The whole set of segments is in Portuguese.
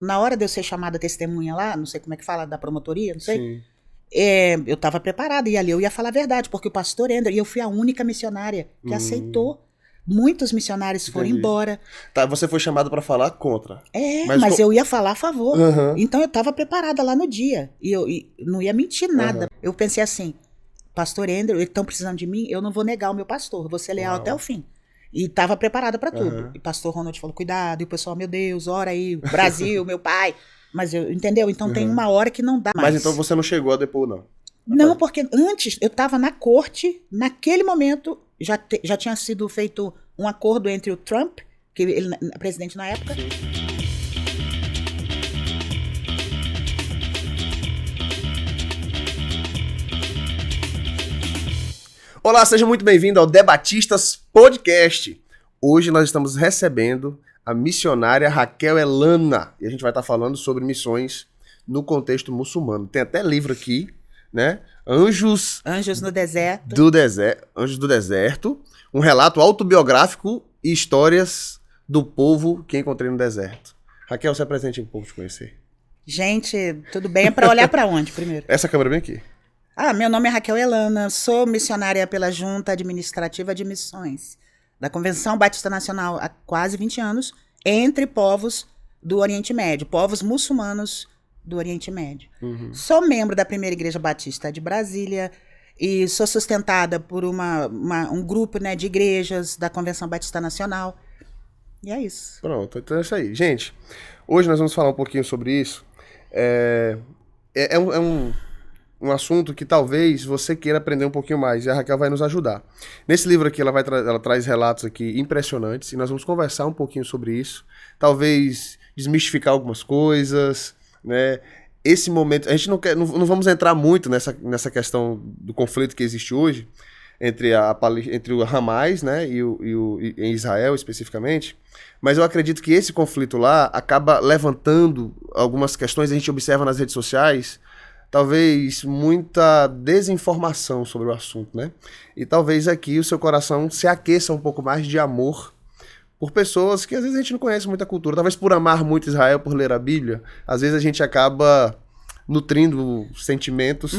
na hora de eu ser chamada testemunha lá, não sei como é que fala, da promotoria, não sei, Sim. eu estava preparada, e ali eu ia falar a verdade, porque o pastor Ender, e eu fui a única missionária que aceitou. Muitos missionários foram Entendi. embora. Tá, você foi chamado pra falar contra. Mas eu ia falar a favor. Uhum. Então eu estava preparada lá no dia. E não ia mentir nada. Eu pensei assim, pastor Ender, eles estão precisando de mim, eu não vou negar o meu pastor, vou ser leal até o fim. E estava preparada para tudo. E pastor Ronald falou, cuidado, e o pessoal, meu Deus, ora aí, Brasil, meu pai. Mas entendeu? Então tem uma hora que não dá mais. Mas então você não chegou a depor, não? Não, porque antes eu estava na corte, naquele momento já tinha sido feito um acordo entre o Trump, que ele presidente na época. Sim. Olá, seja muito bem-vindo ao Debatistas Podcast. Hoje nós estamos recebendo a missionária Raquel Elana e a gente vai estar falando sobre missões no contexto muçulmano. Tem até livro aqui, né? Anjos no Deserto. Anjos do Deserto, um relato autobiográfico e histórias do povo que encontrei no deserto. Raquel, se apresente um pouco te conhecer. Gente, tudo bem? É para olhar para onde primeiro? Essa câmera bem aqui. Meu nome é Raquel Elana, sou missionária pela Junta Administrativa de Missões da Convenção Batista Nacional há quase 20 anos, entre povos do Oriente Médio, povos muçulmanos do Oriente Médio. Sou membro da Primeira Igreja Batista de Brasília e sou sustentada por um grupo, né, de igrejas da Convenção Batista Nacional. E é isso. Pronto, então é isso aí. Gente, hoje nós vamos falar um pouquinho sobre isso. Um assunto que talvez você queira aprender um pouquinho mais, e a Raquel vai nos ajudar. Nesse livro aqui, ela traz relatos aqui impressionantes, e nós vamos conversar um pouquinho sobre isso, talvez desmistificar algumas coisas, né? Esse momento, a gente não vamos entrar muito nessa questão do conflito que existe hoje, entre o Hamas, né, e em Israel especificamente, mas eu acredito que esse conflito lá acaba levantando algumas questões, a gente observa nas redes sociais, talvez muita desinformação sobre o assunto, né? E talvez aqui o seu coração se aqueça um pouco mais de amor por pessoas que às vezes a gente não conhece muita cultura. Talvez por amar muito Israel, por ler a Bíblia, às vezes a gente acaba nutrindo sentimentos.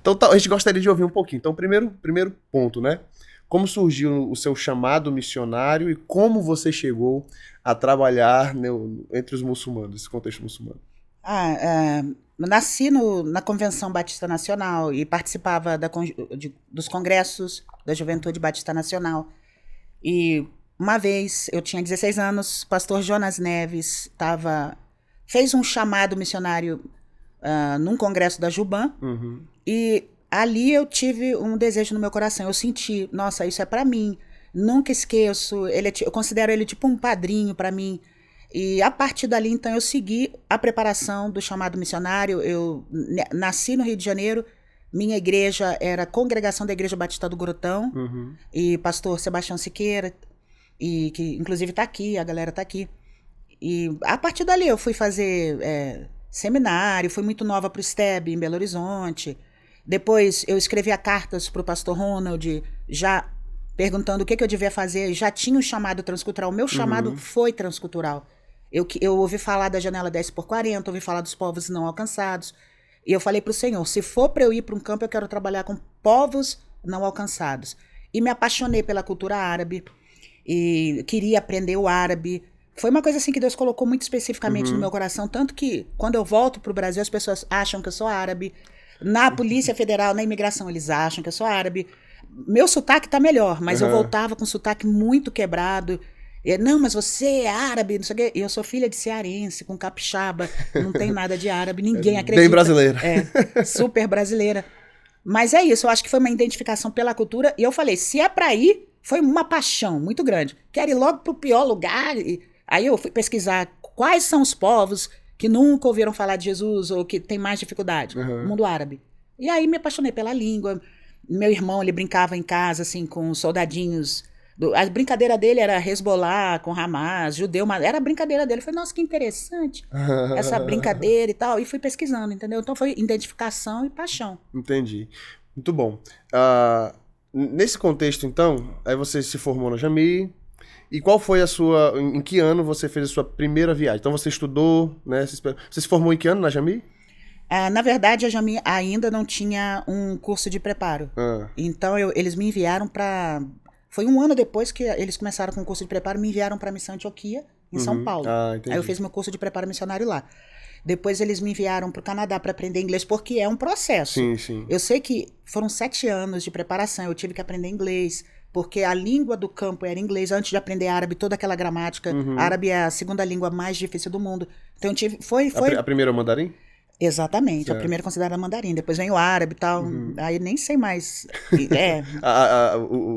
Então a gente gostaria de ouvir um pouquinho. Então, primeiro ponto, né? Como surgiu o seu chamado missionário e como você chegou a trabalhar entre os muçulmanos, esse contexto muçulmano? Nasci na Convenção Batista Nacional e participava dos congressos da Juventude Batista Nacional. E uma vez, eu tinha 16 anos, o pastor Jonas Neves fez um chamado missionário num congresso da Juban. E ali eu tive um desejo no meu coração. Eu senti, nossa, isso é para mim. Nunca esqueço. Eu considero ele tipo um padrinho para mim. E a partir dali, então, eu segui a preparação do chamado missionário. Eu nasci no Rio de Janeiro, minha igreja era a Congregação da Igreja Batista do Grotão, e pastor Sebastião Siqueira, e que inclusive está aqui, a galera está aqui. E a partir dali eu fui fazer seminário, fui muito nova para o STEB, em Belo Horizonte. Depois eu escrevia cartas para o pastor Ronald, já perguntando o que eu devia fazer. Já tinha um chamado transcultural, o meu chamado foi transcultural. Eu ouvi falar da janela 10x40, ouvi falar dos povos não alcançados. E eu falei para o Senhor, se for para eu ir para um campo, eu quero trabalhar com povos não alcançados. E me apaixonei pela cultura árabe, e queria aprender o árabe. Foi uma coisa assim que Deus colocou muito especificamente no meu coração, tanto que quando eu volto para o Brasil, as pessoas acham que eu sou árabe. Na Polícia Federal, na imigração, eles acham que eu sou árabe. Meu sotaque tá melhor, mas eu voltava com sotaque muito quebrado. Não, mas você é árabe, não sei o quê. Eu sou filha de cearense, com capixaba, não tem nada de árabe, ninguém acredita. Bem brasileira. Super brasileira. Mas é isso, eu acho que foi uma identificação pela cultura. E eu falei, se é pra ir, foi uma paixão muito grande. Quero ir logo pro pior lugar. Aí eu fui pesquisar quais são os povos que nunca ouviram falar de Jesus ou que tem mais dificuldade. O mundo árabe. E aí me apaixonei pela língua. Meu irmão, ele brincava em casa, assim, com soldadinhos. A brincadeira dele era Hezbollah com Hamas, judeu, mas era a brincadeira dele. Eu falei, nossa, que interessante essa brincadeira e tal. E fui pesquisando, entendeu? Então foi identificação e paixão. Entendi. Muito bom. Nesse contexto, então, aí você se formou na Jami E qual foi a sua... Em que ano você fez a sua primeira viagem? Então você estudou, né? Você se formou em que ano na Jami? Na verdade, a Jami ainda não tinha um curso de preparo. Então, eles me enviaram para... Foi um ano depois que eles começaram com o curso de preparo, me enviaram para a Missão Antioquia, em São Paulo. Entendi. Aí eu fiz meu curso de preparo missionário lá. Depois eles me enviaram para o Canadá para aprender inglês, porque é um processo. Sim, sim. Eu sei que foram 7 anos de preparação, eu tive que aprender inglês, porque a língua do campo era inglês. Antes de aprender árabe, toda aquela gramática, árabe é a segunda língua mais difícil do mundo. Então eu tive... A primeira é o mandarim? Exatamente, certo. A primeira é considerada mandarim, depois vem o árabe e tal, aí nem sei mais,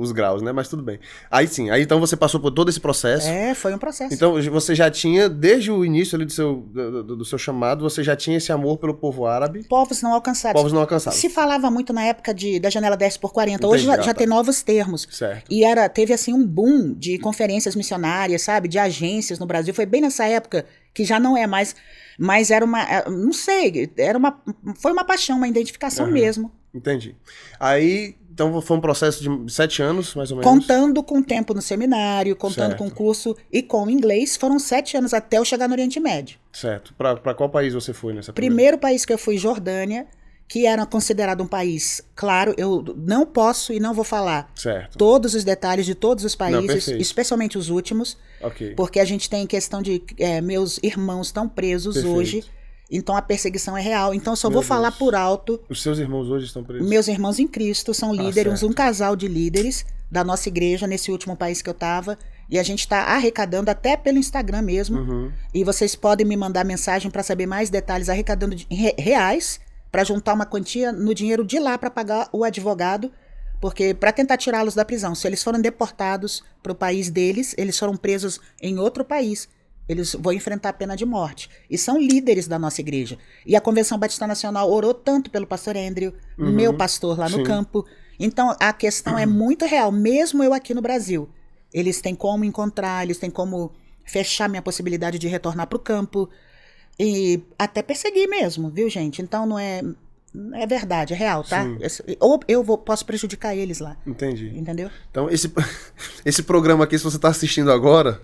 os graus, né, mas tudo bem. Aí sim, aí então você passou por todo esse processo. Foi um processo. Então você já tinha, desde o início ali do seu chamado, você já tinha esse amor pelo povo árabe? Povos não alcançados. Povos não alcançados. Se falava muito na época da janela 10x40, hoje já tem novos termos. Certo. E teve assim um boom de conferências missionárias, sabe, de agências no Brasil, foi bem nessa época que já não é mais... Mas era não sei, foi uma paixão, uma identificação mesmo. Entendi. Aí, então foi um processo de 7 anos, mais ou menos? Contando com tempo no seminário, contando com curso e com inglês, foram 7 anos até eu chegar no Oriente Médio. Certo. Pra qual país você foi nessa Primeiro país que eu fui, Jordânia, que era considerado um país, claro, eu não posso e não vou falar todos os detalhes de todos os países, especialmente os últimos, porque a gente tem questão de meus irmãos estão presos hoje, então a perseguição é real, então eu só vou falar por alto. Os seus irmãos hoje estão presos? Meus irmãos em Cristo são líderes, um casal de líderes da nossa igreja nesse último país que eu estava, e a gente está arrecadando até pelo Instagram mesmo, e vocês podem me mandar mensagem para saber mais detalhes, arrecadando reais, para juntar uma quantia no dinheiro de lá para pagar o advogado, porque para tentar tirá-los da prisão. Se eles foram deportados para o país deles, eles foram presos em outro país, eles vão enfrentar a pena de morte. E são líderes da nossa igreja. E a Convenção Batista Nacional orou tanto pelo pastor Andrew, meu pastor lá no campo. Então a questão é muito real, mesmo eu aqui no Brasil. Eles têm como encontrar, eles têm como fechar minha possibilidade de retornar para o campo. E até perseguir mesmo, viu, gente? Então não é verdade, é real, tá? Ou posso prejudicar eles lá. Entendi. Entendeu? Então esse programa aqui, se você está assistindo agora,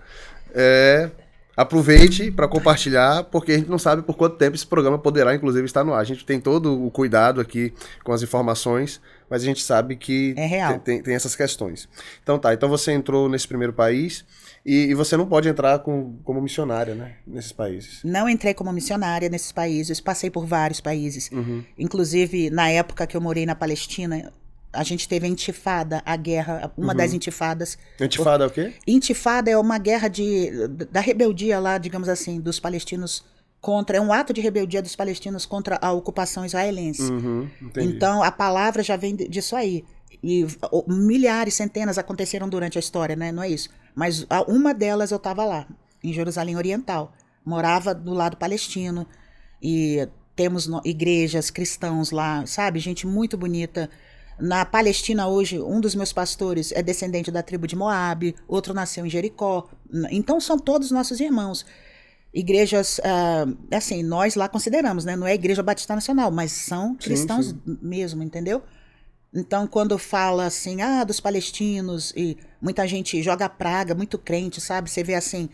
aproveite para compartilhar, porque a gente não sabe por quanto tempo esse programa poderá, inclusive, estar no ar. A gente tem todo o cuidado aqui com as informações, mas a gente sabe que é real. Tem essas questões. Então então você entrou nesse primeiro país e você não pode entrar como missionária, né, nesses países. Não entrei como missionária nesses países, passei por vários países. Inclusive, na época que eu morei na Palestina, a gente teve a intifada, a guerra, uma das intifadas. Intifada é o quê? Intifada é uma guerra da rebeldia lá, digamos assim, dos palestinos é um ato de rebeldia dos palestinos contra a ocupação israelense. Então, a palavra já vem disso aí. E milhares, centenas aconteceram durante a história, né? Não é isso. Mas uma delas eu estava lá, em Jerusalém Oriental. Morava do lado palestino. E temos igrejas, cristãos lá, sabe? Gente muito bonita. Na Palestina hoje, um dos meus pastores é descendente da tribo de Moabe, outro nasceu em Jericó. Então são todos nossos irmãos. Igrejas, assim, nós lá consideramos, né? Não é Igreja Batista Nacional, mas são cristãos mesmo, entendeu? Então, quando fala assim, dos palestinos, e muita gente joga praga, muito crente, sabe? Você vê assim,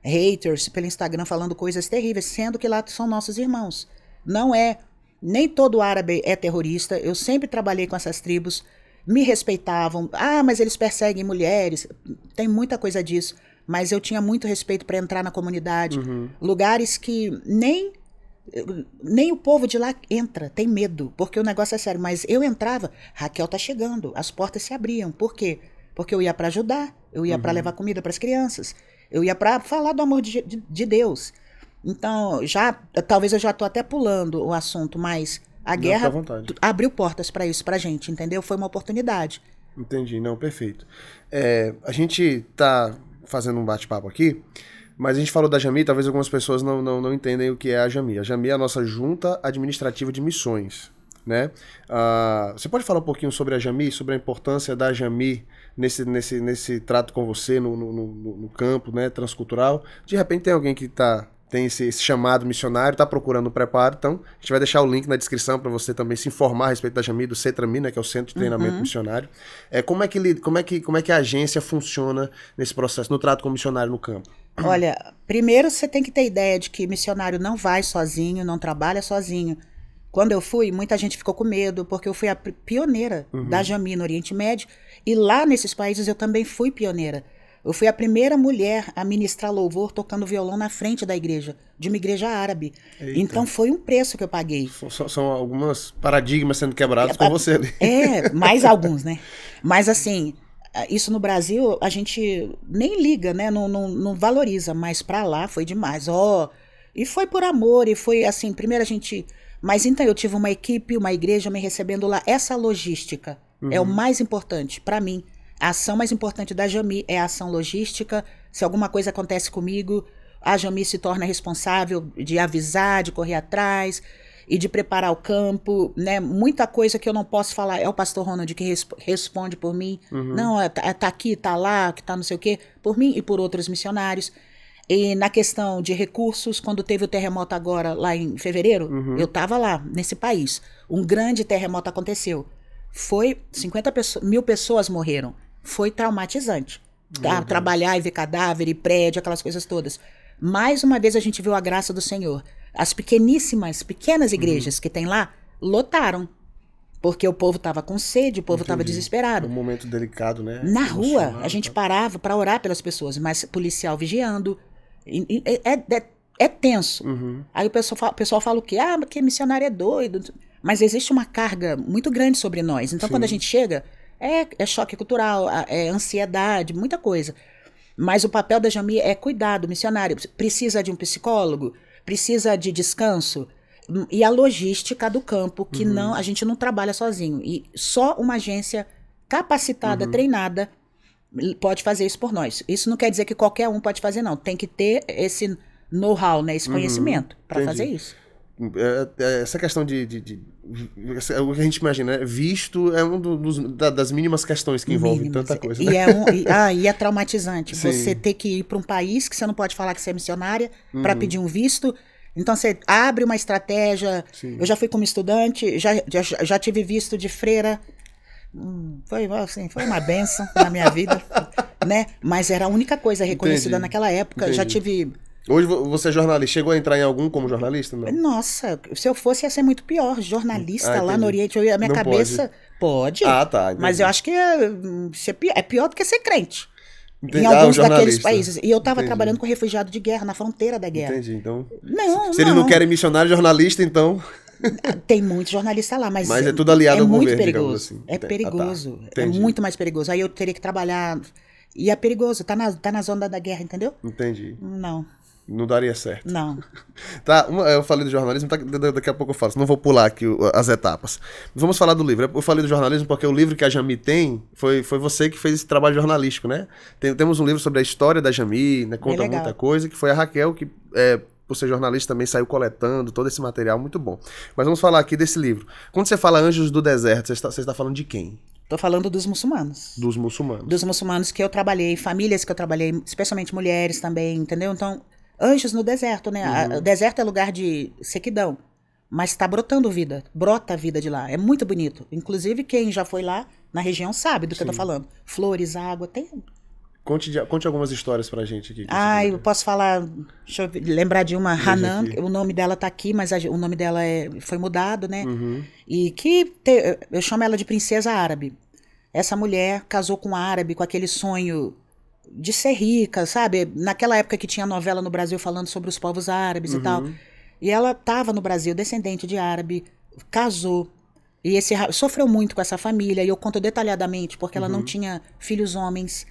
haters pelo Instagram falando coisas terríveis, sendo que lá são nossos irmãos. Não é, nem todo árabe é terrorista, eu sempre trabalhei com essas tribos, me respeitavam, mas eles perseguem mulheres, tem muita coisa disso, mas eu tinha muito respeito para entrar na comunidade, lugares que nem o povo de lá entra, tem medo, porque o negócio é sério, mas eu entrava, Raquel tá chegando, as portas se abriam, por quê? Porque eu ia para ajudar, eu ia para levar comida para as crianças, eu ia para falar do amor de Deus. Então, talvez eu já tô até pulando o assunto, mas a guerra abriu portas para isso pra gente, entendeu? Foi uma oportunidade. Entendi, não, perfeito. A gente tá fazendo um bate-papo aqui, mas a gente falou da Jami, talvez algumas pessoas não entendem o que é a Jami. A Jami é a nossa Junta Administrativa de Missões, né? Você pode falar um pouquinho sobre a Jami, sobre a importância da Jami nesse trato com você no campo, né, transcultural? De repente tem alguém que está tem esse chamado missionário, está procurando o preparo, então a gente vai deixar o link na descrição para você também se informar a respeito da Jami, do CETRAMI, né, que é o Centro de Treinamento Missionário. Como é que a agência funciona nesse processo, no trato com o missionário no campo? Olha, primeiro você tem que ter ideia de que missionário não vai sozinho, não trabalha sozinho. Quando eu fui, muita gente ficou com medo, porque eu fui a pioneira da Jami no Oriente Médio, e lá nesses países eu também fui pioneira. Eu fui a primeira mulher a ministrar louvor tocando violão na frente da igreja, de uma igreja árabe. Eita. Então foi um preço que eu paguei. São alguns paradigmas sendo quebrados com você ali. Mais alguns, né? Mas assim, isso no Brasil a gente nem liga, né? Não valoriza, mas pra lá foi demais. E foi por amor, e foi assim, primeiro a gente... Mas então eu tive uma equipe, uma igreja me recebendo lá. Essa logística é o mais importante pra mim. A ação mais importante da Jami é a ação logística. Se alguma coisa acontece comigo, a Jami se torna responsável de avisar, de correr atrás e de preparar o campo, né? Muita coisa que eu não posso falar, é o pastor Ronald que responde por mim. Não, tá aqui, tá lá, que tá não sei o quê, por mim e por outros missionários. E na questão de recursos, quando teve o terremoto agora, lá em fevereiro, eu estava lá, nesse país. Um grande terremoto aconteceu. 50 mil pessoas morreram. Foi traumatizante. Trabalhar e ver cadáver e prédio, aquelas coisas todas. Mais uma vez a gente viu a graça do Senhor. As pequenas igrejas que tem lá, lotaram. Porque o povo estava com sede, o povo estava desesperado. Um momento delicado, né? Na rua, a gente parava para orar pelas pessoas, mas policial vigiando. É tenso. Aí o pessoal fala o quê? Porque missionário é doido. Mas existe uma carga muito grande sobre nós. Então, quando a gente chega, é choque cultural, é ansiedade, muita coisa. Mas o papel da Jami é cuidar do missionário. Precisa de um psicólogo, precisa de descanso. E a logística do campo, que a gente não trabalha sozinho. E só uma agência capacitada, treinada, pode fazer isso por nós. Isso não quer dizer que qualquer um pode fazer, não. Tem que ter esse know-how, né, esse conhecimento para fazer isso. Essa questão o que a gente imagina, né? Visto é das mínimas questões que envolvem tanta coisa. Né? E é traumatizante. Sim. Você ter que ir para um país que você não pode falar que você é missionária para pedir um visto. Então você abre uma estratégia. Sim. Eu já fui como estudante, já tive visto de freira. Foi uma benção na minha vida, né? Mas era a única coisa reconhecida naquela época. Entendi. Já tive... Hoje você é jornalista. Chegou a entrar em algum como jornalista? Não? Nossa, se eu fosse ia ser muito pior. Jornalista lá no Oriente, a minha cabeça... Pode. Tá. Entendi. Mas eu acho que é pior do que ser crente. Entendi. Em alguns daqueles países. E eu estava trabalhando com refugiado de guerra, na fronteira da guerra. Entendi, então... Não, se eles não querem missionário jornalista, então... Tem muito jornalista lá, mas é tudo aliado ao muito governo, perigoso. Assim. É perigoso. É muito mais perigoso. Aí eu teria que trabalhar... E é perigoso. Tá na zona da guerra, entendeu? Entendi. Não daria certo. Não. Tá, eu falei do jornalismo, daqui a pouco eu falo. Não vou pular aqui as etapas. Vamos falar do livro. Eu falei do jornalismo porque o livro que a Jami tem foi você que fez esse trabalho jornalístico, né? Temos um livro sobre a história da Jami, né? Conta muita coisa, que foi a Raquel que... por ser jornalista também saiu coletando todo esse material, muito bom. Mas vamos falar aqui desse livro. Quando você fala Anjos do Deserto, você está falando de quem? Tô falando dos muçulmanos. Dos muçulmanos. Dos muçulmanos que eu trabalhei, famílias que eu trabalhei, especialmente mulheres também, entendeu? Então, anjos no deserto, né? O deserto é lugar de sequidão, mas tá brotando vida, brota a vida de lá. É muito bonito. Inclusive, quem já foi lá na região sabe do que eu tô falando. Flores, água, tem... Conte algumas histórias pra gente aqui. Eu posso falar, deixa eu lembrar de uma, Hanan, o nome dela tá aqui, mas o nome dela foi mudado, né? E eu chamo ela de princesa árabe. Essa mulher casou com um árabe, com aquele sonho de ser rica, sabe? Naquela época que tinha novela no Brasil falando sobre os povos árabes e tal. E ela tava no Brasil, descendente de árabe, casou. E sofreu muito com essa família, e eu conto detalhadamente, porque ela não tinha filhos homens.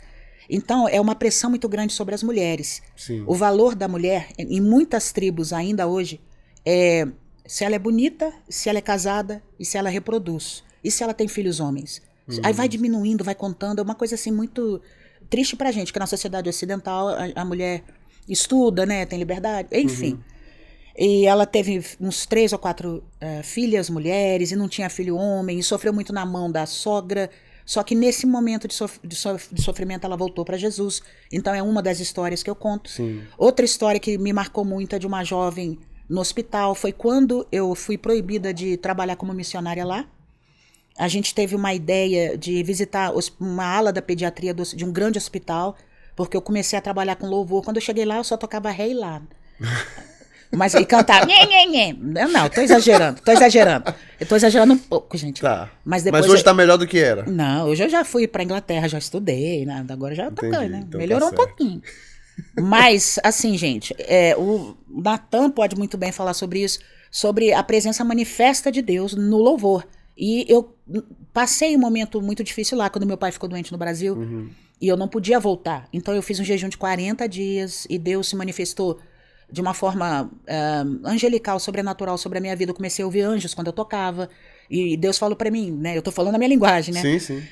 Então, é uma pressão muito grande sobre as mulheres. Sim. O valor da mulher, em muitas tribos ainda hoje, é se ela é bonita, se ela é casada e se ela reproduz. E se ela tem filhos homens. Aí vai diminuindo, vai contando. É uma coisa assim muito triste pra gente, que na sociedade ocidental a mulher estuda, né, tem liberdade, enfim. E ela teve uns 3 ou 4 filhas mulheres e não tinha filho homem, e sofreu muito na mão da sogra. Só que nesse momento de sofrimento ela voltou para Jesus. Então é uma das histórias que eu conto. Sim. Outra história que me marcou muito é de uma jovem no hospital. Foi quando eu fui proibida de trabalhar como missionária lá. A gente teve uma ideia de visitar uma ala da pediatria de um grande hospital, porque eu comecei a trabalhar com louvor. Quando eu cheguei lá, eu só tocava Rei lá. Mas e cantava. Não, tô exagerando. Eu tô exagerando um pouco, gente. Tá. Mas hoje tá melhor do que era. Não, hoje eu já fui pra Inglaterra, já estudei, né? Agora já tá bem, né? Então Melhorou um pouquinho. Mas, assim, gente, o Natan pode muito bem falar sobre isso, sobre a presença manifesta de Deus no louvor. E eu passei um momento muito difícil lá, quando meu pai ficou doente no Brasil, e eu não podia voltar. Então eu fiz um jejum de 40 dias, e Deus se manifestou de uma forma angelical, sobrenatural sobre a minha vida. Eu comecei a ouvir anjos quando eu tocava, e Deus falou pra mim, né? Eu tô falando a minha linguagem, né? Sim, sim.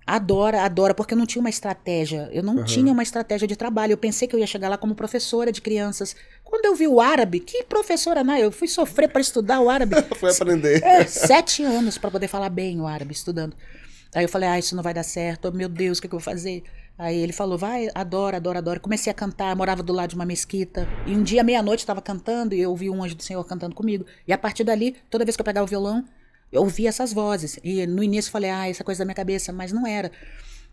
Adora, porque eu não tinha uma estratégia. Eu não tinha uma estratégia de trabalho. Eu pensei que eu ia chegar lá como professora de crianças. Quando eu vi o árabe, que professora, não? Eu fui sofrer para estudar o árabe. Foi aprender. 7 anos para poder falar bem o árabe, estudando. Aí eu falei, isso não vai dar certo. Meu Deus, o que eu vou fazer? Aí ele falou, vai, adora. Comecei a cantar, morava do lado de uma mesquita. E um dia, meia-noite, estava cantando e eu ouvi um anjo do Senhor cantando comigo. E a partir dali, toda vez que eu pegava o violão, eu ouvia essas vozes. E no início eu falei, essa coisa da minha cabeça, mas não era.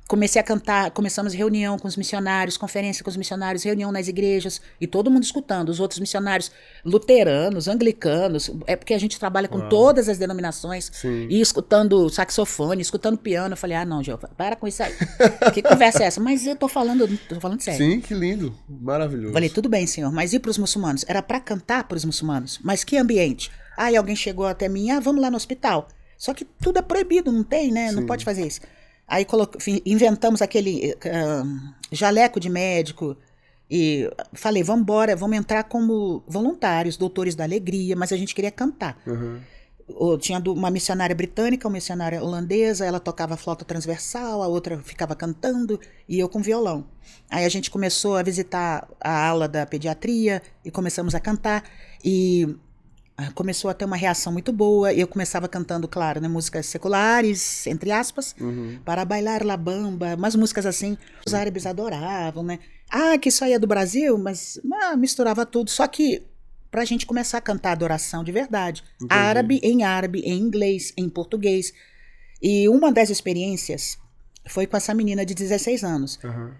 Comecei a cantar, começamos reunião com os missionários, conferência com os missionários, reunião nas igrejas, e todo mundo escutando. Os outros missionários luteranos, anglicanos, é porque a gente trabalha com todas as denominações, e escutando saxofone, escutando piano. Eu falei, não, Jeová, para com isso aí. Que conversa é essa? Mas eu tô falando sério. Sim, que lindo, maravilhoso. Falei, tudo bem, senhor, mas e para os muçulmanos? Era para cantar para os muçulmanos, mas que ambiente? Aí alguém chegou até mim, vamos lá no hospital. Só que tudo é proibido, não tem, né? Não pode fazer isso. Aí inventamos aquele jaleco de médico e falei, vamos embora, vamos entrar como voluntários, doutores da alegria, mas a gente queria cantar. Tinha uma missionária britânica, uma missionária holandesa, ela tocava flauta transversal, a outra ficava cantando e eu com violão. Aí a gente começou a visitar a ala da pediatria e começamos a cantar e começou a ter uma reação muito boa. Eu começava cantando, claro, né, músicas seculares, entre aspas, para bailar la bamba, umas músicas assim, os árabes adoravam, né? Que isso aí é do Brasil, mas misturava tudo. Só que pra gente começar a cantar adoração de verdade, árabe, em inglês, em português. E uma das experiências foi com essa menina de 16 anos,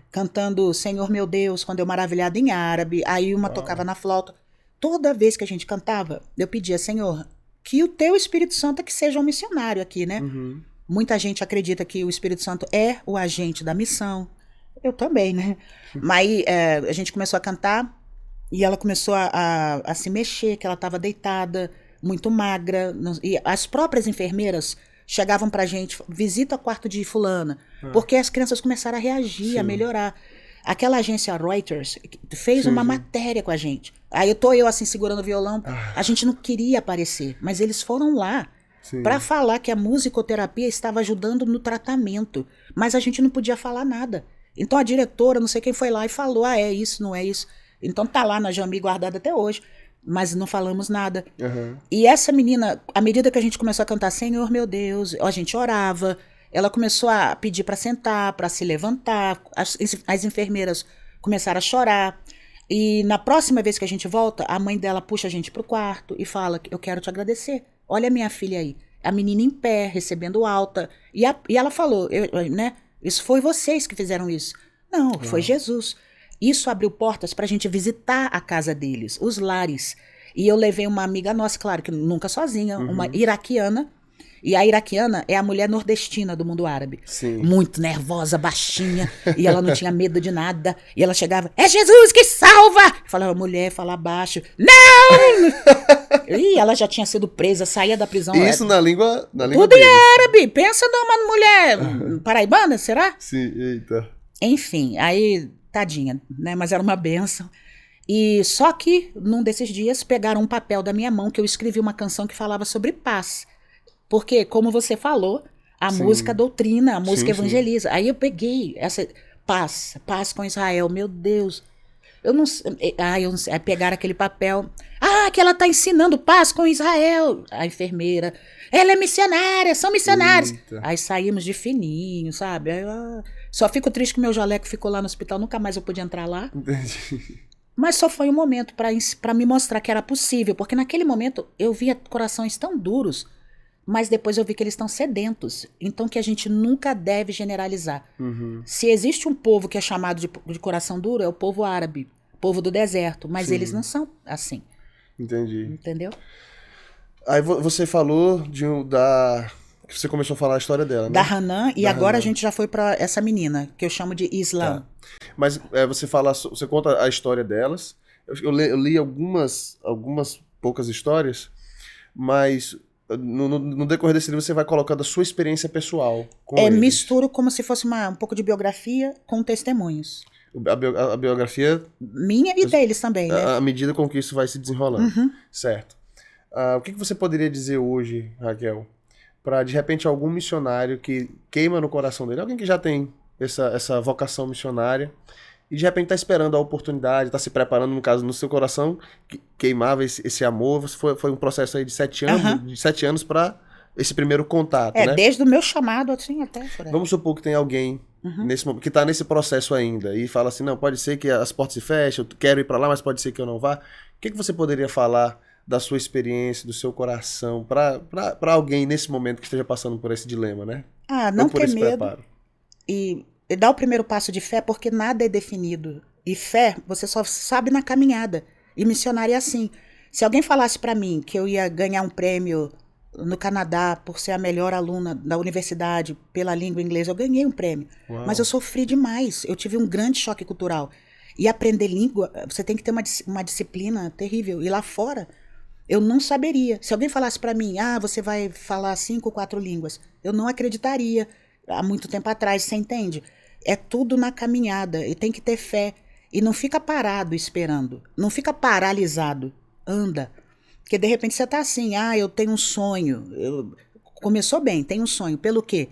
cantando Senhor meu Deus, quando eu maravilhada em árabe, aí uma tocava na flauta. Toda vez que a gente cantava, eu pedia, Senhor, que o teu Espírito Santo que seja um missionário aqui, né? Muita gente acredita que o Espírito Santo é o agente da missão. Eu também, né? Mas a gente começou a cantar e ela começou a se mexer, que ela estava deitada, muito magra. E as próprias enfermeiras chegavam pra gente, visita o quarto de fulana, porque as crianças começaram a reagir, a melhorar. Aquela agência Reuters fez uma matéria com a gente. Aí eu assim segurando o violão, a gente não queria aparecer, mas eles foram lá para falar que a musicoterapia estava ajudando no tratamento, mas a gente não podia falar nada. Então a diretora, não sei quem foi lá e falou, é isso, não é isso. Então tá lá na Jambi guardada até hoje, mas não falamos nada. E essa menina, à medida que a gente começou a cantar Senhor meu Deus, a gente orava, ela começou a pedir para sentar, para se levantar, as enfermeiras começaram a chorar. E na próxima vez que a gente volta, a mãe dela puxa a gente pro quarto e fala, eu quero te agradecer. Olha a minha filha aí, a menina em pé, recebendo alta. E ela falou, né? Isso foi vocês que fizeram isso. Não, foi Jesus. Isso abriu portas pra gente visitar a casa deles, os lares. E eu levei uma amiga nossa, claro que nunca sozinha, uma iraquiana. E a iraquiana é a mulher nordestina do mundo árabe. Muito nervosa, baixinha, e ela não tinha medo de nada. E ela chegava, é Jesus que salva! Eu falava, mulher, fala baixo. Não! E ela já tinha sido presa, saía da prisão. Isso na língua tudo deles. em árabe. Pensa numa mulher paraibana, será? Sim, eita. Enfim, aí, tadinha, né? Mas era uma bênção. E só que, num desses dias, pegaram um papel da minha mão, que eu escrevi uma canção que falava sobre paz. Porque, como você falou, a música doutrina, a música evangeliza. Aí eu peguei essa paz com Israel, meu Deus. Eu não sei. Eu não sei. Aí pegaram aquele papel. Que ela tá ensinando paz com Israel. A enfermeira. Ela é missionária, são missionários. Eita. Aí saímos de fininho, sabe? Aí só fico triste que meu jaleco ficou lá no hospital, nunca mais eu pude entrar lá. Entendi. Mas só foi um momento para me mostrar que era possível, porque naquele momento eu via corações tão duros, mas depois eu vi que eles estão sedentos. Então que a gente nunca deve generalizar. Se existe um povo que é chamado de coração duro, é o povo árabe, povo do deserto, mas Sim. eles não são assim. Entendi. Entendeu? Aí você falou que você começou a falar a história dela, né? Da Hanan, e agora Hanan. a gente já foi para essa menina, que eu chamo de Islam. Tá. Mas você conta a história delas. Eu li algumas poucas histórias, mas no decorrer desse livro você vai colocando a sua experiência pessoal com eles. Misturo como se fosse um pouco de biografia com testemunhos. A biografia... Minha e deles também, né? À medida com que isso vai se desenrolando. Certo. O que você poderia dizer hoje, Raquel, para de repente algum missionário que queima no coração dele, alguém que já tem essa vocação missionária e de repente está esperando a oportunidade, está se preparando, no caso, no seu coração, queimava esse amor, foi um processo aí de 7 anos, de 7 anos para esse primeiro contato, né? Desde o meu chamado, assim, até. Vamos supor que tem alguém que está nesse processo ainda e fala assim, não, pode ser que as portas se fechem, eu quero ir para lá, mas pode ser que eu não vá. O que você poderia falar da sua experiência, do seu coração, para alguém nesse momento que esteja passando por esse dilema, né? Não por ter esse medo preparo. e dar o primeiro passo de fé, porque nada é definido. E fé, você só sabe na caminhada. E missionário é assim. Se alguém falasse para mim que eu ia ganhar um prêmio no Canadá por ser a melhor aluna da universidade pela língua inglesa, eu ganhei um prêmio. Uau. Mas eu sofri demais. Eu tive um grande choque cultural. E aprender língua, você tem que ter uma disciplina terrível. E lá fora, eu não saberia. Se alguém falasse para mim, você vai falar 5 ou 4 línguas, eu não acreditaria. Há muito tempo atrás, você entende? É tudo na caminhada e tem que ter fé. E não fica parado esperando. Não fica paralisado. Anda. Porque de repente você tá assim, eu tenho um sonho. Começou bem, tenho um sonho. Pelo quê?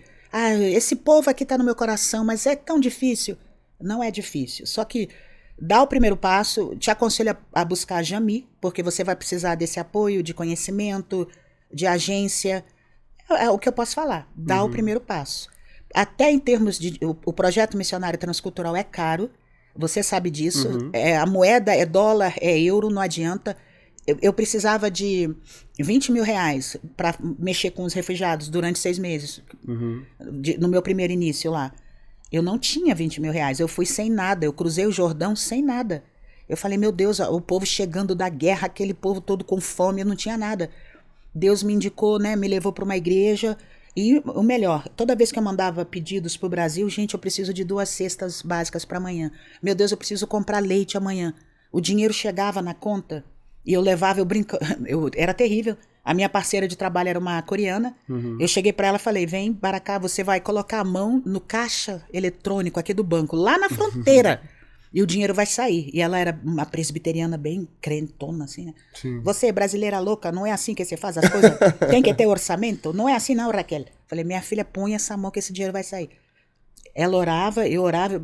Esse povo aqui tá no meu coração, mas é tão difícil. Não é difícil. Só que dá o primeiro passo, te aconselho a buscar a Jami, porque você vai precisar desse apoio de conhecimento, de agência. É o que eu posso falar. Dá o primeiro passo. Até em termos de... O projeto missionário transcultural é caro. Você sabe disso. A moeda é dólar, é euro, não adianta. Eu precisava de 20 mil reais para mexer com os refugiados durante 6 meses. No meu primeiro início lá. Eu não tinha 20 mil reais. Eu fui sem nada. Eu cruzei o Jordão sem nada. Eu falei, meu Deus, o povo chegando da guerra, aquele povo todo com fome, eu não tinha nada. Deus me indicou, né? Me levou para uma igreja. E o melhor, toda vez que eu mandava pedidos pro Brasil, gente, eu preciso de 2 cestas básicas para amanhã. Meu Deus, eu preciso comprar leite amanhã. O dinheiro chegava na conta e eu levava, eu brincava. Era terrível. A minha parceira de trabalho era uma coreana. Eu cheguei para ela e falei, vem para cá, você vai colocar a mão no caixa eletrônico aqui do banco, lá na fronteira. E o dinheiro vai sair. E ela era uma presbiteriana bem crentona, assim, né? Sim. Você, brasileira louca, não é assim que você faz as coisas? Tem que ter orçamento? Não é assim não, Raquel. Falei, minha filha, põe essa mão que esse dinheiro vai sair. Ela orava, eu orava,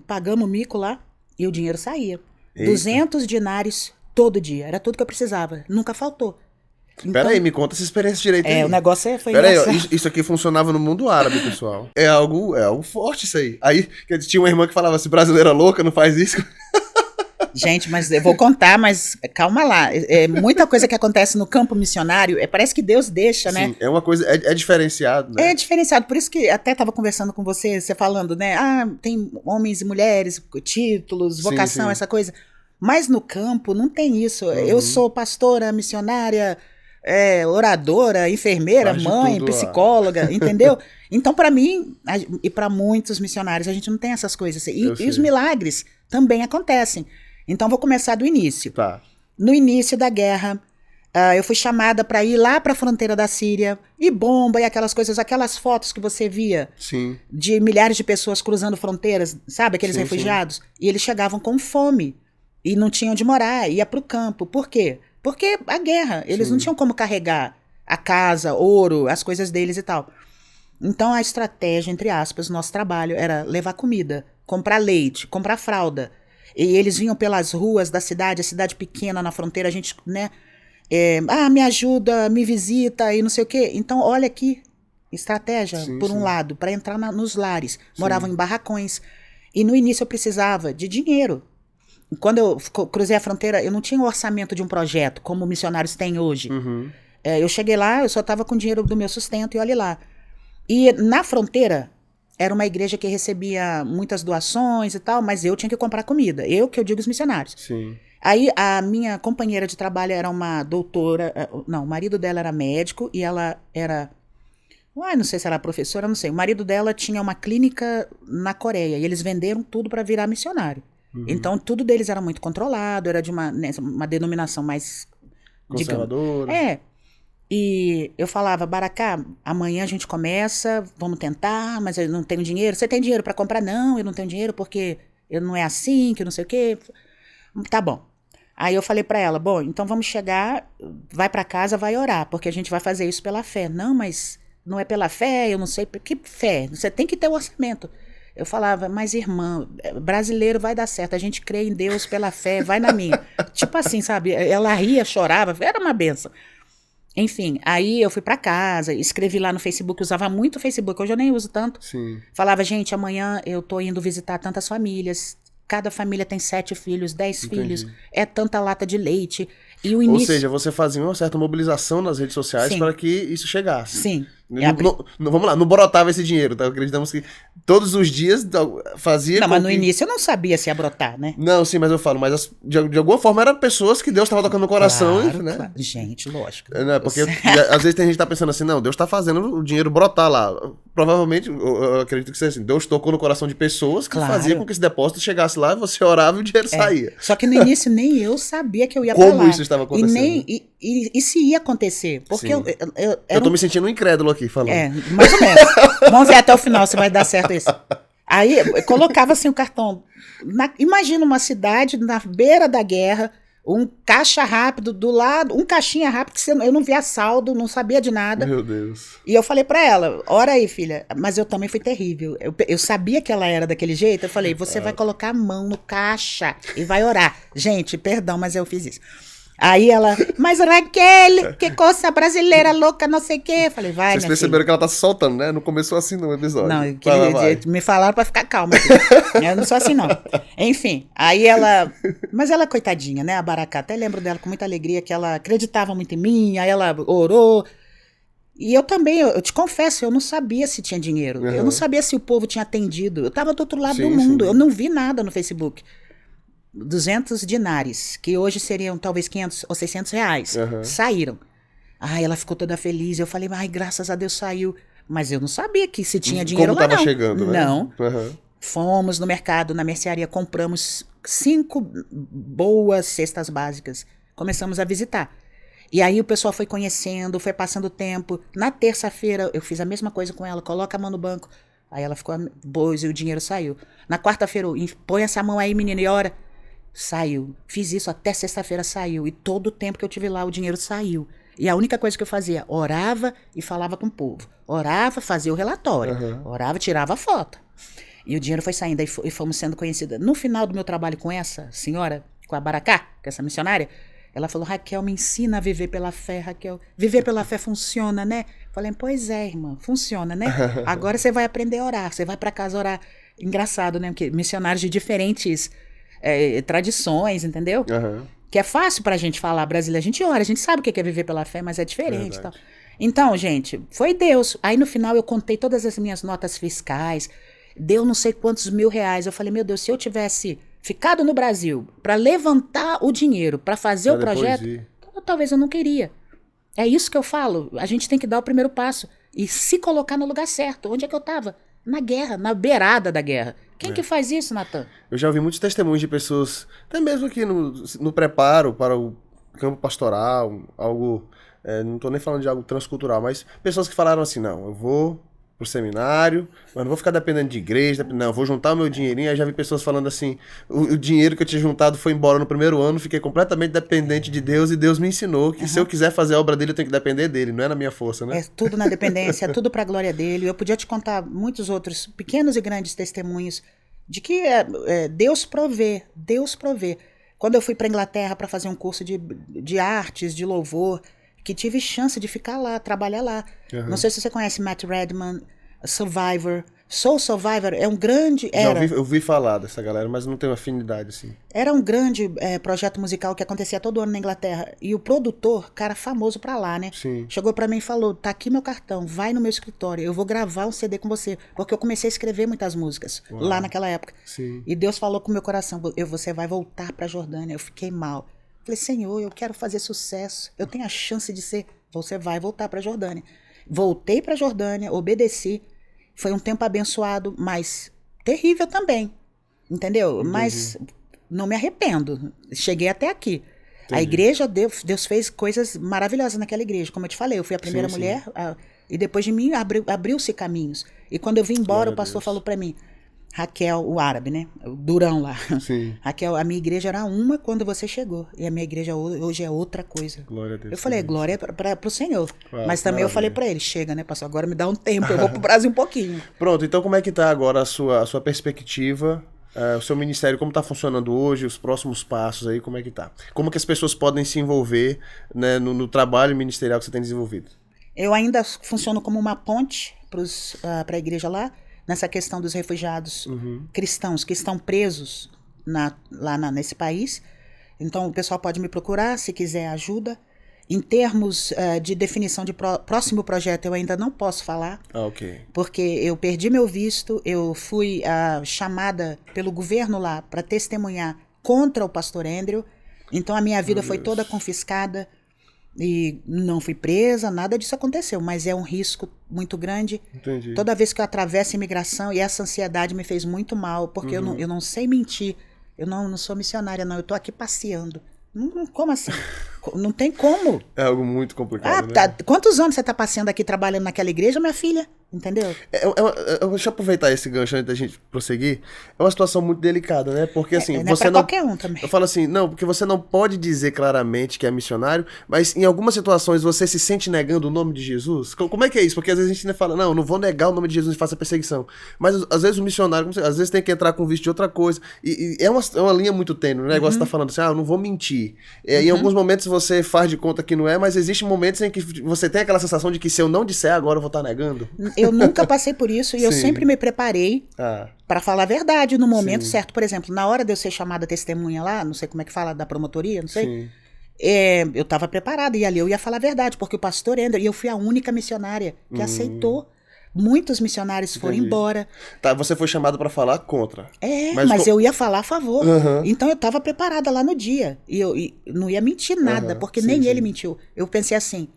pagamos o mico lá e o dinheiro saía. Eita. 200 dinários todo dia. Era tudo que eu precisava. Nunca faltou. Então, Peraí, me conta essa experiência direito aí. o negócio foi Peraí, engraçado. isso aqui funcionava no mundo árabe, pessoal. É algo forte isso aí. Aí tinha uma irmã que falava assim, brasileira louca, não faz isso. Gente, mas eu vou contar, mas calma lá. Muita coisa que acontece no campo missionário, parece que Deus deixa, né? Sim, é uma coisa, é diferenciado, né? É diferenciado, por isso que até estava conversando com você falando, né? Tem homens e mulheres, títulos, vocação, sim. essa coisa. Mas no campo não tem isso. Eu sou pastora, missionária, oradora, enfermeira, Faz de mãe, tudo lá. psicóloga, entendeu? Então, para mim, e para muitos missionários, a gente não tem essas coisas. E os milagres também acontecem. Então, vou começar do início. Tá. No início da guerra, eu fui chamada para ir lá para a fronteira da Síria, e bomba, e aquelas coisas, aquelas fotos que você via Sim. de milhares de pessoas cruzando fronteiras, sabe? Aqueles Sim, refugiados. E eles chegavam com fome e não tinham onde morar, ia para o campo. Por quê? Porque a guerra, eles não tinham como carregar a casa, ouro, as coisas deles e tal. Então, a estratégia, entre aspas, nosso trabalho era levar comida, comprar leite, comprar fralda. E eles vinham pelas ruas da cidade, a cidade pequena na fronteira, a gente, né? Me ajuda, me visita e não sei o quê. Então, olha aqui, estratégia, por um lado, para entrar nos lares. Moravam em barracões. E no início eu precisava de dinheiro. Quando eu cruzei a fronteira, eu não tinha o orçamento de um projeto, como missionários têm hoje. Eu cheguei lá, eu só estava com dinheiro do meu sustento e olhe lá. E na fronteira, era uma igreja que recebia muitas doações e tal, mas eu tinha que comprar comida. Eu que eu digo os missionários. Sim. Aí a minha companheira de trabalho era uma doutora, não, o marido dela era médico e ela era, não sei se era professora, não sei. O marido dela tinha uma clínica na Coreia e eles venderam tudo para virar missionário. Então tudo deles era muito controlado, era de uma denominação mais conservadora. E eu falava, Baracá, amanhã a gente começa, vamos tentar, mas eu não tenho dinheiro. Você tem dinheiro para comprar? Não, eu não tenho dinheiro porque eu não é assim, que eu não sei o quê. Tá bom. Aí eu falei pra ela, bom, então vamos chegar, vai pra casa, vai orar, porque a gente vai fazer isso pela fé. Não, mas não é pela fé, eu não sei, que fé? Você tem que ter o orçamento. Eu falava, mas irmã, brasileiro vai dar certo, a gente crê em Deus pela fé, vai na minha. Tipo assim, sabe, ela ria, chorava, era uma benção. Enfim, aí eu fui pra casa, escrevi lá no Facebook, usava muito o Facebook, hoje eu nem uso tanto. Sim. Falava, gente, amanhã eu tô indo visitar tantas famílias, cada família tem 7 filhos, 10 filhos, é tanta lata de leite. E o início... Ou seja, você fazia uma certa mobilização nas redes sociais para que isso chegasse. Sim. Vamos lá, não brotava esse dinheiro, tá? Acreditamos que todos os dias fazia... Não, mas no início eu não sabia se ia brotar, né? Não, sim, mas eu falo, mas de alguma forma eram pessoas que Deus estava tocando no coração. Claro, né? claro. Gente, lógico. Porque às vezes tem gente que tá pensando assim, não, Deus tá fazendo o dinheiro brotar lá. Provavelmente, eu acredito que seja assim, Deus tocou no coração de pessoas que fazia com que esse depósito chegasse lá, você orava e o dinheiro saía. Só que no início nem eu sabia que eu ia pra lá. Como isso estava acontecendo? E se ia acontecer. Porque eu tô me sentindo incrédulo aqui, falando. Mais ou menos. Vamos ver até o final se vai dar certo isso. Aí eu colocava assim o cartão. Imagina uma cidade na beira da guerra, um caixa rápido do lado, um caixinha rápido que eu não via saldo, não sabia de nada. Meu Deus. E eu falei pra ela, ora aí, filha. Mas eu também fui terrível. Eu sabia que ela era daquele jeito. Eu falei, você vai colocar a mão no caixa e vai orar. Gente, perdão, mas eu fiz isso. Aí ela, mas Raquel, que coisa brasileira louca, não sei o quê. Eu falei, vai, Vocês perceberam que ela tá se soltando, né? Não começou assim no episódio. Não, me falaram pra ficar calma. Eu não sou assim, não. Enfim, aí ela... Mas ela, coitadinha, né? A Baracá, até lembro dela com muita alegria, que ela acreditava muito em mim, aí ela orou. E eu também, eu te confesso, eu não sabia se tinha dinheiro. Eu não sabia se o povo tinha atendido. Eu tava do outro lado do mundo. Eu não vi nada no Facebook. 200 dinares, que hoje seriam talvez 500 ou 600 reais, saíram. Ai, ela ficou toda feliz. Eu falei, ai, graças a Deus saiu. Mas eu não sabia que se tinha dinheiro lá, não. Como tava chegando, né? Não. Fomos no mercado, na mercearia, compramos 5 boas cestas básicas. Começamos a visitar. E aí o pessoal foi conhecendo, foi passando o tempo. Na terça-feira, eu fiz a mesma coisa com ela. Coloca a mão no banco. Aí ela ficou boa e o dinheiro saiu. Na quarta-feira, põe essa mão aí, menina, e ora. Saiu. Fiz isso até sexta-feira, saiu. E todo o tempo que eu tive lá, o dinheiro saiu. E a única coisa que eu fazia, orava e falava com o povo. Orava, fazia o relatório. Orava, tirava a foto. E o dinheiro foi saindo. E fomos sendo conhecidas. No final do meu trabalho com essa senhora, com a Baracá, com essa missionária, ela falou, Raquel, me ensina a viver pela fé, Raquel. Viver pela fé funciona, né? Falei, pois é, irmã, funciona, né? Agora você vai aprender a orar. Você vai para casa orar. Engraçado, né? Porque missionários de diferentes... tradições, entendeu? Que é fácil pra gente falar brasileiro. A gente ora, a gente sabe o que é viver pela fé, mas é diferente. Tal. Então, gente, foi Deus. Aí no final eu contei todas as minhas notas fiscais, deu não sei quantos R$1.000. Eu falei, meu Deus, se eu tivesse ficado no Brasil pra levantar o dinheiro, pra fazer o projeto, talvez eu não queria. É isso que eu falo. A gente tem que dar o primeiro passo e se colocar no lugar certo. Onde é que eu tava? Na guerra, na beirada da guerra. Quem que faz isso, Natan? Eu já ouvi muitos testemunhos de pessoas, até mesmo aqui no preparo para o campo pastoral, algo, não estou nem falando de algo transcultural, mas pessoas que falaram assim, não, eu vou pro seminário, mas não vou ficar dependendo de igreja, não, eu vou juntar o meu dinheirinho. Aí já vi pessoas falando assim, o dinheiro que eu tinha juntado foi embora no primeiro ano, fiquei completamente dependente de Deus e Deus me ensinou que se eu quiser fazer a obra dele, eu tenho que depender dele, não é na minha força, né? É tudo na dependência, é tudo pra glória dele. Eu podia te contar muitos outros pequenos e grandes testemunhos de que Deus provê, Deus provê. Quando eu fui para Inglaterra para fazer um curso de artes, de louvor, que tive chance de ficar lá, trabalhar lá. Uhum. Não sei se você conhece Matt Redman, Survivor. Soul Survivor é um grande... Já ouvi falar dessa galera, mas não tenho afinidade, assim. Era um grande projeto musical que acontecia todo ano na Inglaterra. E o produtor, cara famoso pra lá, né? Sim. Chegou pra mim e falou, tá aqui meu cartão, vai no meu escritório, eu vou gravar um CD com você. Porque eu comecei a escrever muitas músicas lá naquela época. Sim. E Deus falou com o meu coração, você vai voltar pra Jordânia. Eu fiquei mal. Falei, Senhor, eu quero fazer sucesso. Eu tenho a chance de ser... Você vai voltar pra Jordânia. Voltei pra Jordânia, obedeci. Foi um tempo abençoado, mas terrível também, entendeu? Entendi. Mas não me arrependo. Cheguei até aqui. Entendi. A igreja, Deus fez coisas maravilhosas naquela igreja. Como eu te falei, eu fui a primeira mulher e depois de mim abriu-se caminhos. E quando eu vim embora, o pastor falou para mim, Raquel, o árabe, né? O durão lá. Sim. Raquel, a minha igreja era uma quando você chegou. E a minha igreja hoje é outra coisa. Glória a Deus. Eu falei, glória para o Senhor. Uau, mas também maravilha. eu falei para ele, chega, né, pastor? Agora me dá um tempo, eu vou pro Brasil um pouquinho. Pronto, então como é que tá agora a sua perspectiva, o seu ministério, como tá funcionando hoje, os próximos passos aí, como é que tá? Como que as pessoas podem se envolver, né, no trabalho ministerial que você tem desenvolvido? Eu ainda funciono como uma ponte para a igreja lá, nessa questão dos refugiados cristãos que estão presos nesse país. Então, o pessoal pode me procurar se quiser ajuda. Em termos de definição de próximo projeto, eu ainda não posso falar. Ok. Porque eu perdi meu visto, eu fui chamada pelo governo lá para testemunhar contra o pastor Andrew. Então, a minha vida foi toda confiscada. E não fui presa, nada disso aconteceu, mas é um risco muito grande. Entendi. Toda vez que eu atravesso a imigração, e essa ansiedade me fez muito mal, porque eu não sei mentir, eu não sou missionária não, eu tô aqui passeando. Como assim? Não tem como. É algo muito complicado, né? Quantos anos você tá passeando aqui trabalhando naquela igreja, minha filha? Entendeu? Deixa eu aproveitar esse gancho antes da gente prosseguir. É uma situação muito delicada, né? Porque assim, não é você pra não... qualquer um também. Eu falo assim, não, porque você não pode dizer claramente que é missionário, mas em algumas situações você se sente negando o nome de Jesus? Como é que é isso? Porque às vezes a gente fala, não vou negar o nome de Jesus e faça perseguição. Mas às vezes o missionário, às vezes tem que entrar com visto de outra coisa. E é uma linha muito tênue, né? Igual você tá falando assim, eu não vou mentir. Em alguns momentos você faz de conta que não é, mas existem momentos em que você tem aquela sensação de que se eu não disser agora eu vou estar negando. Eu nunca passei por isso e eu sempre me preparei para falar a verdade no momento certo. Por exemplo, na hora de eu ser chamada testemunha lá, não sei como é que fala, da promotoria, não sei. Eu estava preparada e ali eu ia falar a verdade, porque o pastor Andrew, e eu fui a única missionária que aceitou. Muitos missionários foram embora. Tá, você foi chamada para falar contra. Mas eu ia falar a favor. Então eu estava preparada lá no dia. E eu não ia mentir nada, porque nem ele mentiu. Eu pensei assim,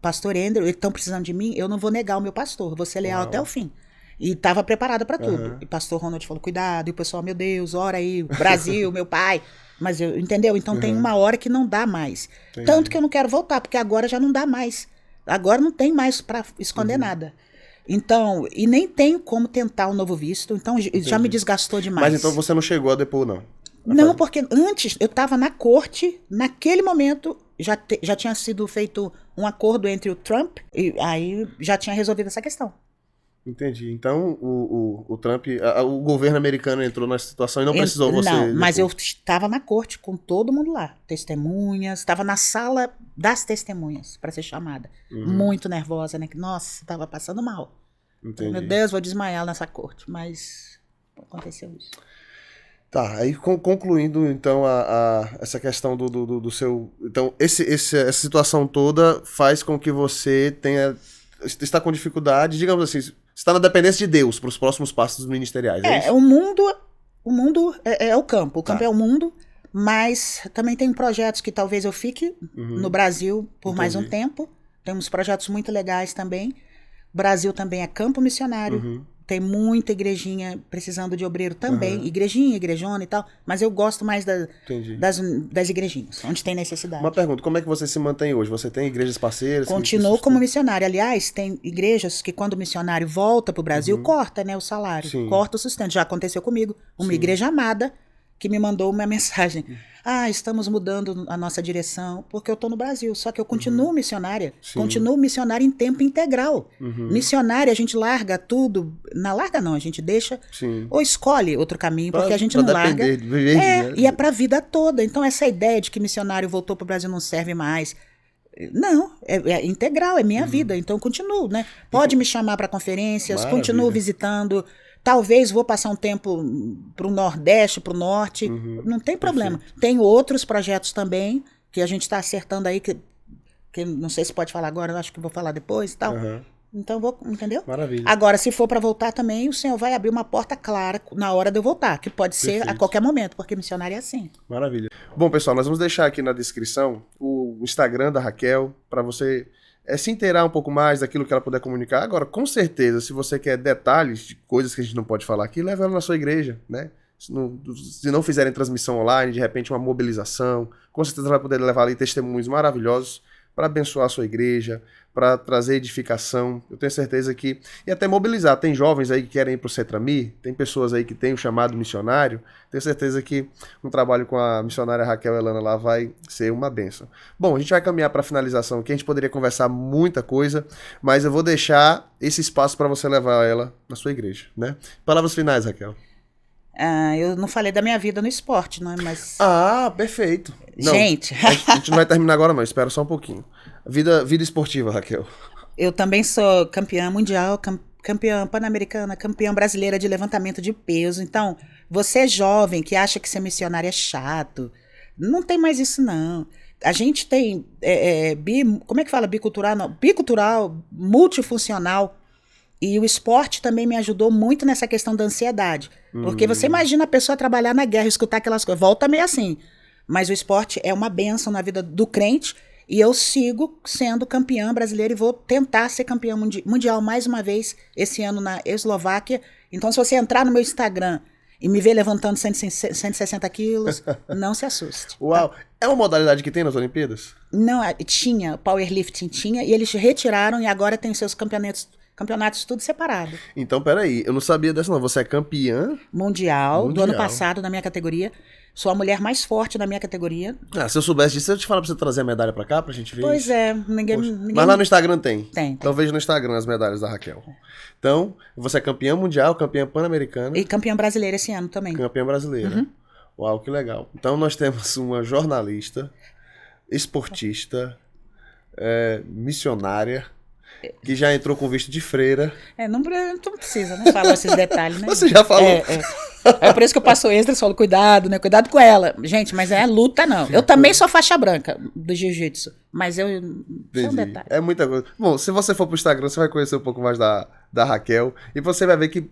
pastor Andrew, eles estão precisando de mim, eu não vou negar o meu pastor, vou ser leal até o fim. E estava preparada para tudo. E pastor Ronald falou, cuidado, e o pessoal, meu Deus, ora aí, Brasil, meu pai. Mas entendeu? Então tem uma hora que não dá mais. Tanto que eu não quero voltar, porque agora já não dá mais. Agora não tem mais para esconder nada. Então, e nem tenho como tentar um novo visto, então já me desgastou demais. Mas então você não chegou a depor, não? Não, porque antes eu estava na corte, naquele momento já tinha sido feito um acordo entre o Trump, e aí já tinha resolvido essa questão. Entendi. Então o Trump, o governo americano entrou nessa situação e não precisou você... Não, mas eu estava na corte com todo mundo lá, testemunhas, estava na sala das testemunhas para ser chamada. Muito nervosa, né? Nossa, estava passando mal. Entendi. Meu Deus, vou desmaiar nessa corte, mas aconteceu isso. Tá, aí concluindo então essa questão do seu... Então, essa situação toda faz com que você está com dificuldade, digamos assim, está na dependência de Deus para os próximos passos ministeriais, é isso? O mundo é o campo é o mundo, mas também tem projetos que talvez eu fique no Brasil por mais um tempo, temos projetos muito legais também. Brasil também é campo missionário, tem muita igrejinha precisando de obreiro também, igrejinha, igrejona e tal, mas eu gosto mais das igrejinhas, onde tem necessidade. Uma pergunta, como é que você se mantém hoje? Você tem igrejas parceiras? Continuo como missionário. Aliás, tem igrejas que quando o missionário volta para o Brasil, corta, né, o salário, corta o sustento. Já aconteceu comigo. Uma igreja amada, que me mandou uma mensagem. Estamos mudando a nossa direção, porque eu estou no Brasil. Só que eu continuo missionária. Sim. Continuo missionária em tempo integral. Missionária, a gente larga tudo. Não larga não, a gente deixa. Sim. Ou escolhe outro caminho, porque a gente não larga. Né? E é para a vida toda. Então essa ideia de que missionário voltou para o Brasil não serve mais. Não, é integral, é minha vida. Então eu continuo, né? Pode me chamar para conferências, continuo visitando. Talvez vou passar um tempo para o Nordeste, para o Norte, não tem problema. Perfeito. Tem outros projetos também, que a gente está acertando aí, que não sei se pode falar agora, eu acho que vou falar depois e tal. Então vou, entendeu? Maravilha. Agora, se for para voltar também, o Senhor vai abrir uma porta clara na hora de eu voltar, que pode ser a qualquer momento, porque missionário é assim. Maravilha. Bom, pessoal, nós vamos deixar aqui na descrição o Instagram da Raquel, para você... se inteirar um pouco mais daquilo que ela puder comunicar. Agora, com certeza, se você quer detalhes de coisas que a gente não pode falar aqui, leva ela na sua igreja, né? Se não fizerem transmissão online, de repente uma mobilização, com certeza vai poder levar ali testemunhos maravilhosos para abençoar a sua igreja, para trazer edificação. Eu tenho certeza que... E até mobilizar. Tem jovens aí que querem ir para o Cetrami, tem pessoas aí que têm o chamado missionário. Tenho certeza que um trabalho com a missionária Raquel Elana lá vai ser uma bênção. Bom, a gente vai caminhar para a finalização aqui. A gente poderia conversar muita coisa, mas eu vou deixar esse espaço para você levar ela na sua igreja, né? Palavras finais, Raquel. Eu não falei da minha vida no esporte, não é? Mas... perfeito. Não, gente... a gente não vai terminar agora não, espera só um pouquinho. Vida esportiva, Raquel. Eu também sou campeã mundial, campeã pan-americana, campeã brasileira de levantamento de peso. Então, você é jovem que acha que ser missionário é chato, não tem mais isso não. A gente tem, como é que fala bicultural? Não, bicultural, multifuncional. E o esporte também me ajudou muito nessa questão da ansiedade. Porque você imagina a pessoa trabalhar na guerra, escutar aquelas coisas, volta meio assim. Mas o esporte é uma bênção na vida do crente e eu sigo sendo campeã brasileira e vou tentar ser campeã mundial mais uma vez esse ano na Eslováquia. Então, se você entrar no meu Instagram e me ver levantando 160 quilos, não se assuste. Uau! Tá? É uma modalidade que tem nas Olimpíadas? Não, tinha, powerlifting tinha, e eles retiraram e agora tem os seus campeonatos tudo separado. Então, peraí, eu não sabia dessa não. Você é campeã mundial do ano passado na minha categoria. Sou a mulher mais forte da minha categoria. Se eu soubesse disso, eu te falar pra você trazer a medalha pra cá, pra gente ver pois isso. Ninguém... Mas lá no Instagram tem. Tem. Então veja no Instagram as medalhas da Raquel. Então, você é campeã mundial, campeã pan-americana. E campeã brasileira esse ano também. Campeã brasileira. Uau, que legal. Então nós temos uma jornalista, esportista, missionária, que já entrou com visto de freira. Não precisa, né? Falar esses detalhes, né? Você já falou. É por isso que eu passo extra e falo, cuidado, né? Cuidado com ela. Gente, mas é luta, não. Eu também sou faixa branca do jiu-jitsu, mas eu... Só um detalhe. É muita coisa. Bom, se você for pro Instagram, você vai conhecer um pouco mais da Raquel, e você vai ver que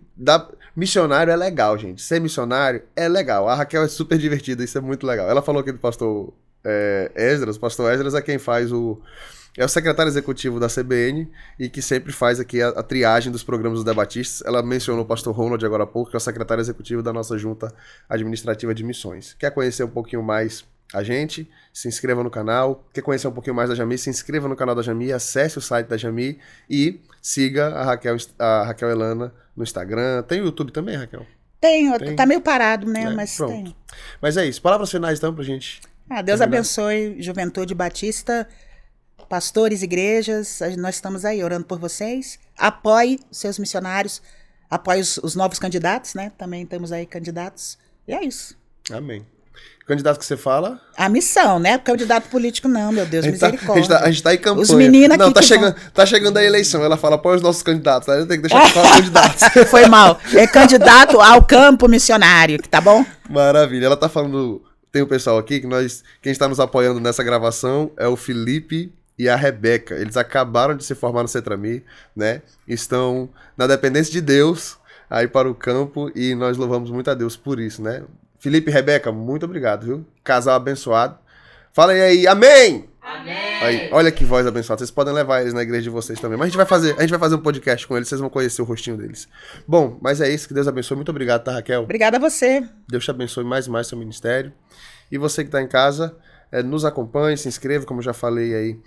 missionário é legal, gente. Ser missionário é legal. A Raquel é super divertida, isso é muito legal. Ela falou aqui do pastor Esdras. O pastor Esdras é quem faz é o secretário executivo da CBN e que sempre faz aqui a triagem dos programas dos debatistas. Ela mencionou o pastor Ronald agora há pouco, que é o secretário executivo da nossa junta administrativa de missões. Quer conhecer um pouquinho mais a gente? Se inscreva no canal. Quer conhecer um pouquinho mais da Jami? Se inscreva no canal da Jami, acesse o site da Jami e siga a Raquel Elana no Instagram. Tem o YouTube também, Raquel? Tem. Tá meio parado, né? Mas pronto. Tem. Mas é isso. Palavras finais então pra gente. Deus abençoe Juventude Batista, pastores, igrejas, nós estamos aí orando por vocês. Apoie seus missionários, apoie os novos candidatos, né? Também temos aí candidatos. E é isso. Amém. Candidato que você fala? A missão, né? Candidato político não, meu Deus, misericórdia. A gente tá em campanha. Os meninos aqui não, tá chegando a eleição. Ela fala, apoia os nossos candidatos. Aí eu tenho que deixar de falar candidatos. Foi mal. É candidato ao campo missionário, tá bom? Maravilha. Ela tá falando... Tem um pessoal aqui que quem está nos apoiando nessa gravação é o Felipe e a Rebeca. Eles acabaram de se formar no Cetrami, né? Estão na dependência de Deus aí para o campo e nós louvamos muito a Deus por isso, né? Felipe e Rebeca, muito obrigado, viu? Casal abençoado. Fala aí, amém! Amém! Aí, olha que voz abençoada. Vocês podem levar eles na igreja de vocês também. Mas a gente vai fazer um podcast com eles, vocês vão conhecer o rostinho deles. Bom, mas é isso, que Deus abençoe. Muito obrigado, tá, Raquel? Obrigada a você. Deus te abençoe mais e mais seu ministério. E você que está em casa, nos acompanhe, se inscreva, como já falei aí,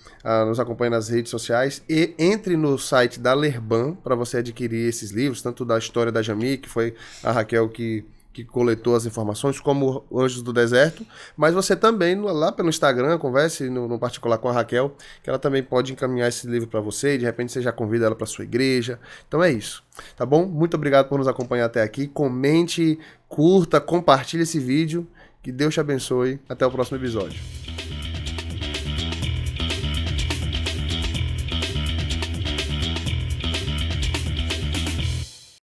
nos acompanhe nas redes sociais e entre no site da Lerban para você adquirir esses livros, tanto da história da Jami, que foi a Raquel que que coletou as informações, como Anjos do Deserto, mas você também, lá pelo Instagram, converse no particular com a Raquel, que ela também pode encaminhar esse livro para você, e de repente você já convida ela para sua igreja. Então é isso, tá bom? Muito obrigado por nos acompanhar até aqui. Comente, curta, compartilhe esse vídeo. Que Deus te abençoe. Até o próximo episódio.